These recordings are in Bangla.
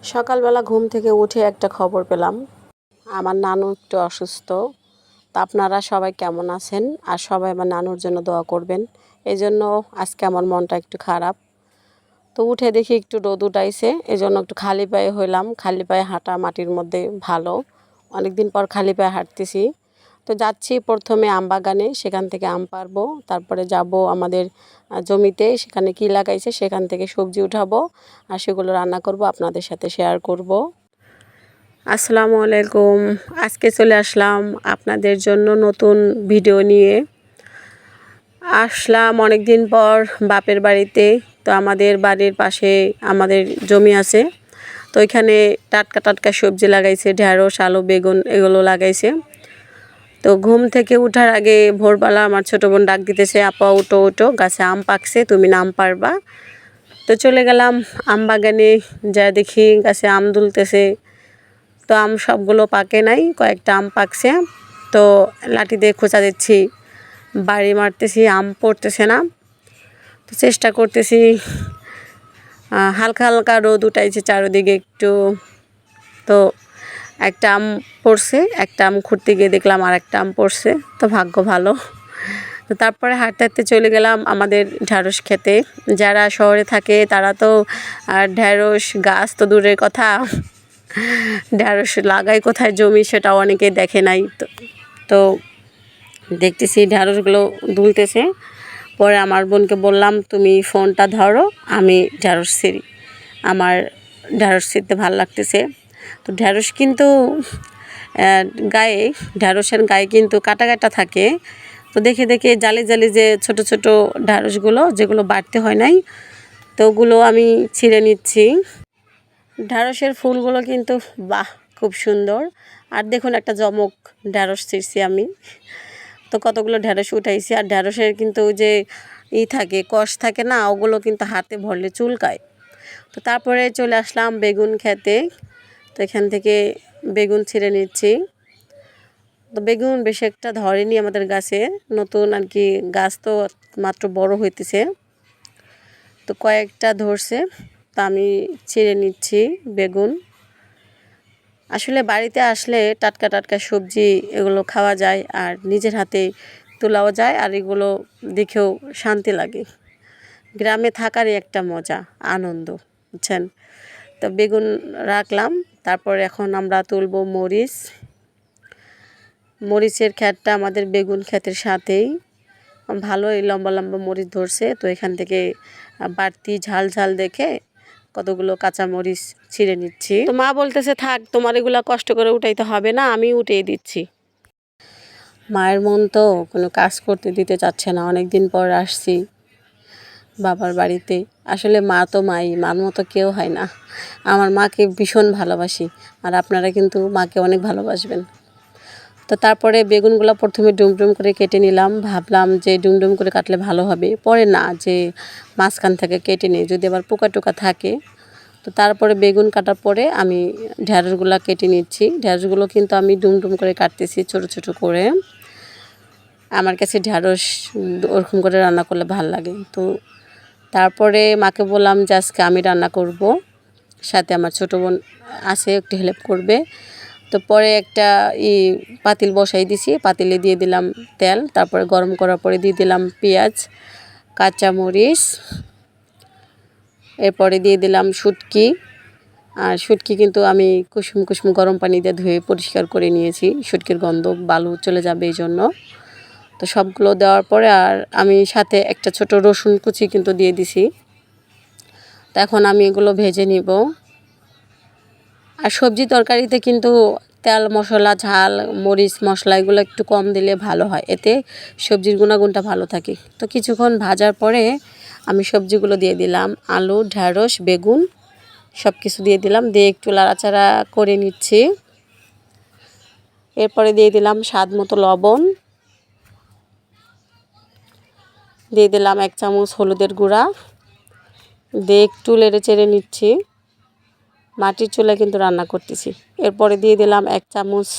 সকালবেলা ঘুম থেকে উঠে একটা খবর পেলাম, আমার নানু একটু অসুস্থ। তা আপনারা সবাই কেমন আছেন? আর সবাই আমার নানুর জন্য দোয়া করবেন। এই জন্য আজকে আমার মনটা একটু খারাপ। তো উঠে দেখি একটু রোদ উঠাইছে, এই জন্য একটু খালি পায়ে হইলাম। খালি পায়ে হাঁটা মাটির মধ্যে ভালো, অনেক দিন পর খালি পায়ে হাঁটতেছি। তো যাচ্ছি প্রথমে আম বাগানে, সেখান থেকে আম পারবো, তারপরে যাব আমাদের জমিতে, সেখানে কি লাগাইছে সেখান থেকে সবজি উঠাবো আর সেগুলো রান্না করব, আপনাদের সাথে শেয়ার করব। আসসালামু আলাইকুম। আজকে চলে আসলাম আপনাদের জন্য নতুন ভিডিও নিয়ে। আসলাম অনেক দিন পর বাপের বাড়িতে। তো আমাদের বাড়ির পাশে আমাদের জমি আছে, তো এখানে টাটকা টাটকা সবজি লাগাইছে, ঢেঁড়স, আলু, বেগুন এগুলো লাগাইছে। তো ঘুম থেকে উঠার আগে ভোরবেলা আমার ছোটো বোন ডাক দিতেছে, আপা উঠো উঠো, গাছে আম পাকছে, তুমি আম পারবা। তো চলে গেলাম আম বাগানে, যা দেখি গাছে আম দুলতেছে। তো আম সবগুলো পাকে নাই, কয়েকটা আম পাকছে। তো লাঠি দিয়ে খোঁচা দিচ্ছি, বাড়ি মারতেছি, আম পড়তেছে না। তো চেষ্টা করতেছি, হালকা হালকা রোদ উঠাইছে চারিদিকে একটু। তো একটা আম পড়ছে, একটা আম খুঁড়তে গিয়ে দেখলাম আর একটা আম পড়ছে, তো ভাগ্য ভালো। তো তারপরে হাঁটতে হাঁটতে চলে গেলাম আমাদের ঢ্যাঁড়স খেতে। যারা শহরে থাকে তারা তো ঢ্যাঁড়স গাছ তো দূরের কথা, ঢ্যাঁড়স লাগায় কোথায় জমি সেটাও অনেকে দেখে নাই। তো দেখতেছি ঢ্যাঁড়সগুলো দুলতেছে। পরে আমার বোনকে বললাম, তুমি ফোনটা ধরো, আমি ঢ্যাঁড়স ছিঁড়ি, আমার ঢ্যাঁড়স ছিঁড়তে ভালো লাগতেছে। তো ঢ্যাঁড়স কিন্তু গায়ে, ঢ্যাঁড়সের গায়ে কিন্তু কাটা কাটা থাকে। তো দেখে দেখে জালি জালি যে ছোট ছোট ঢ্যাঁড়সগুলো যেগুলো বাড়তে হয় নাই, তো ওগুলো আমি ছিঁড়ে নিচ্ছি। ঢ্যাঁড়সের ফুলগুলো কিন্তু বাহ, খুব সুন্দর। আর দেখুন একটা জমক ঢ্যাঁড়স ছিঁড়ছি আমি। তো কতগুলো ঢ্যাঁড়স উঠাইছি। আর ঢ্যাঁড়সের কিন্তু যে থাকে, কষ থাকে না, ওগুলো কিন্তু হাতে ভরলে চুলকায়। তো তারপরে চলে আসলাম বেগুন খেতে। তো এখান থেকে বেগুন ছিঁড়ে নিচ্ছি। তো বেগুন বেশি একটা ধরেনি আমাদের গাছে, নতুন আর কি, গাছ তো মাত্র বড় হইতেছে। তো কয়েকটা ধরছে, তা আমি ছিঁড়ে নিচ্ছি বেগুন। আসলে বাড়িতে আসলে টাটকা টাটকা সবজি এগুলো খাওয়া যায়, আর নিজের হাতে তোলাও যায়, আর এগুলো দেখেও শান্তি লাগে। গ্রামে থাকারই একটা মজা, আনন্দ, বুঝছেন। তো বেগুন রাখলাম, তারপর এখন আমরা তুলব মরিচ। মরিচের ক্ষেতটা আমাদের বেগুন ক্ষেতের সাথেই, ভালোই লম্বা লম্বা মরিচ ধরছে। তো এখান থেকে বাড়তি ঝাল ঝাল দেখে কতগুলো কাঁচা মরিচ ছিঁড়ে নিচ্ছি। তো মা বলতেছে, থাক, তোমার এগুলো কষ্ট করে উঠাইতে হবে না, আমি উঠিয়ে দিচ্ছি। মায়ের মন তো কোনো কাজ করতে দিতে চাচ্ছে না। অনেক দিন পর আসছি বাবার বাড়িতে। আসলে মা তো মাই, মার মতো কেউ হয় না। আমার মাকে ভীষণ ভালোবাসি, আর আপনারা কিন্তু মাকে অনেক ভালোবাসবেন। তো তারপরে বেগুনগুলো প্রথমে ডুম ডুম করে কেটে নিলাম। ভাবলাম যে ডুম ডুম করে কাটলে ভালো হবে, পরে না, যে মাঝখান থেকে কেটে নিই, যদি আবার পোকা টোকা থাকে। তো তারপরে বেগুন কাটার পরে আমি ঢ্যাঁড়সগুলো কেটে নিচ্ছি। ঢ্যাঁড়সগুলো কিন্তু আমি ডুম ডুম করে কাটতেছি, ছোট ছোট করে। আমার কাছে ঢ্যাঁড়স ওরকম করে রান্না করলে ভালো লাগে। তো তারপরে মাকে বললাম যে আজকে আমি রান্না করব, সাথে আমার ছোটো বোন আছে, একটু হেল্প করবে। তো পরে একটা পাতিল বসাই দিছি, পাতিলে দিয়ে দিলাম তেল, তারপরে গরম করার পরে দিয়ে দিলাম পেঁয়াজ, কাঁচামরিচ, এরপরে দিয়ে দিলাম শুটকি। আর শুটকি কিন্তু আমি কুসুম কুসুম গরম পানি দিয়ে ধুয়ে পরিষ্কার করে নিয়েছি, শুটকির গন্ধ বালু চলে যাবে এই জন্য। তো সবগুলো দেওয়ার পরে আর আমি সাথে একটা ছোট রসুন কুচি কিন্তু দিয়ে দিছি। তো এখন আমি এগুলো ভেজে নিব। আর সবজি তরকারিতে কিন্তু তেল, মশলা, ঝাল, মরিচ, মশলা এগুলো একটু কম দিলে ভালো হয়, এতে সবজির গুণাগুণটা ভালো থাকে। তো কিছুক্ষণ ভাজার পরে আমি সবজিগুলো দিয়ে দিলাম, আলু, ঢ্যাঁড়স, বেগুন সব কিছু দিয়ে দিলাম, দিয়ে একটু লাড়াচাড়া করে নিচ্ছি। এরপরে দিয়ে দিলাম স্বাদ মতো লবণ, দিয়ে দিলাম 1 চামচ হলুদের গুঁড়া, দিয়ে একটু নেড়ে চেড়ে নিচ্ছি। মাটির চুলায় কিন্তু রান্না করতেছি। এরপরে দিয়ে দিলাম 1 চামচ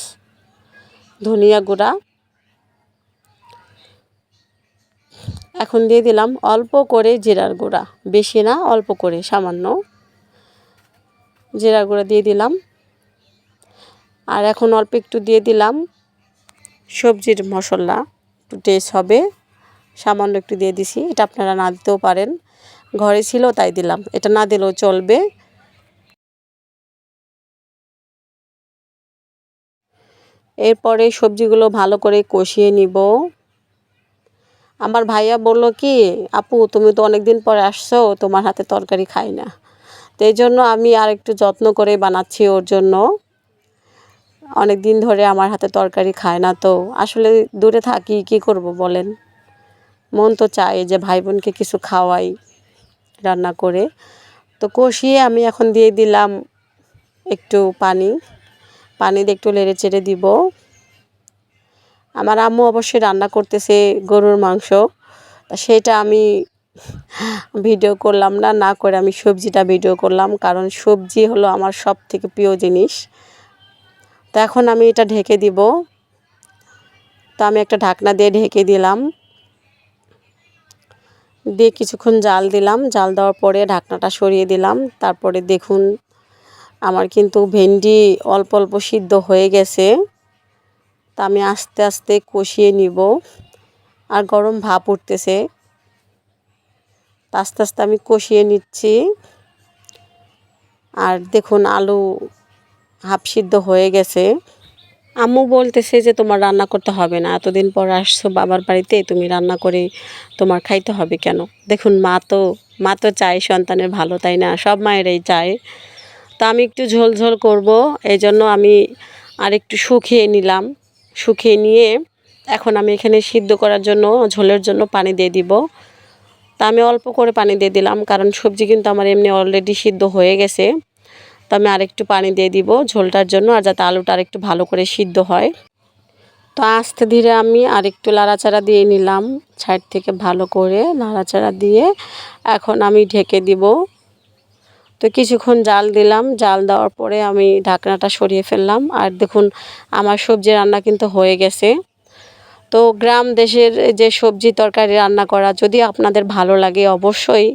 ধনিয়া গুঁড়া। এখন দিয়ে দিলাম অল্প করে জিরার গুঁড়া, বেশি না, অল্প করে, সামান্য। জিরা গুঁড়া দিয়ে দিলাম। আর এখন অল্প একটু দিয়ে দিলাম সবজির মশলা, একটু টেস্ট হবে, সামান্য একটু দিয়ে দিছি। এটা আপনারা না দিতেও পারেন, ঘরে ছিল তাই দিলাম, এটা না দিলেও চলবে। এরপরে সবজিগুলো ভালো করে কষিয়ে নিব। আমার ভাইয়া বলল কি, আপু তুমি তো অনেক দিন পরে আসছো, তোমার হাতে তরকারি খাই না। তো এই জন্য আমি আর একটু যত্ন করে বানাচ্ছি ওর জন্য। অনেক দিন ধরে আমার হাতে তরকারি খায় না, তো আসলে দূরে থাকি, কি করব বলেন। মন তো চায় যে ভাই বোনকে কিছু খাওয়াই রান্না করে। তো কষিয়ে আমি এখন দিয়ে দিলাম একটু পানি দিয়ে একটু নেড়ে চেড়ে দিব। আমার আম্মু অবশ্যই রান্না করতেছে গরুর মাংস, তা সেটা আমি ভিডিও করলাম না, না করে আমি সবজিটা ভিডিও করলাম, কারণ সবজি হলো আমার সব থেকে প্রিয় জিনিস। তো এখন আমি এটা ঢেকে দিব। তো আমি একটা ঢাকনা দিয়ে ঢেকে দিলাম, দিয়ে কিছুক্ষণ জাল দিলাম। জাল দেওয়ার পরে ঢাকনাটা সরিয়ে দিলাম। তারপরে দেখুন আমার কিন্তু ভেন্ডি অল্প অল্প সিদ্ধ হয়ে গেছে। তা আমি আস্তে আস্তে কষিয়ে নিব। আর গরম ভাপ উঠতেছে, আস্তে আস্তে আমি কষিয়ে নিচ্ছি। আর দেখুন আলু হাফ সিদ্ধ হয়ে গেছে। আম্মু বলতেছে যে তোমার রান্না করতে হবে না, এতদিন পর আসছো বাবার বাড়িতে, তুমি রান্না করে তোমার খাইতে হবে কেন। দেখুন মা তো চায় সন্তানের ভালো, তাই না, সব মায়েরাই চায়। তো আমি একটু ঝোল ঝোল করব, এই জন্য আমি আর একটু শুকিয়ে নিলাম। শুকিয়ে নিয়ে এখন আমি এখানে সিদ্ধ করার জন্য, ঝোলের জন্য পানি দিয়ে দিব। তা আমি অল্প করে পানি দিয়ে দিলাম, কারণ সবজি কিন্তু আমার এমনি অলরেডি সিদ্ধ হয়ে গেছে। তো আমি আরেকটু পানি দিয়ে দিব ঝোলটার জন্য, আর যাতে আলুটা আরেকটু ভালো করে সিদ্ধ হয়। তো আস্তে ধীরে আমি আরেকটু নাড়াচাড়া দিয়ে নিলাম, সাইড থেকে ভালো করে নাড়াচাড়া দিয়ে এখন আমি ঢেকে দিব। তো কিছুক্ষণ জাল দিলাম, জাল দেওয়ার পরে আমি ঢাকনাটা সরিয়ে ফেললাম। আর দেখুন আমার সবজি রান্না কিন্তু হয়ে গেছে। তো গ্রাম দেশের যে সবজি তরকারি রান্না করা যদি আপনাদের ভালো লাগে, অবশ্যই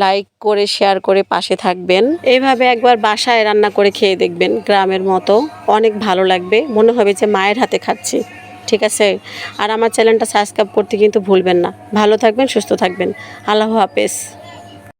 লাইক করে শেয়ার করে পাশে থাকবেন। এইভাবে একবার বাসায় রান্না করে খেয়ে দেখবেন, গ্রামের মতো অনেক ভালো লাগবে, মনে হবে যে মায়ের হাতে খাচ্ছি। ঠিক আছে, আর আমার চ্যানেলটা সাবস্ক্রাইব করতে কিন্তু ভুলবেন না। ভালো থাকবেন, সুস্থ থাকবেন। আল্লাহ হাফেজ।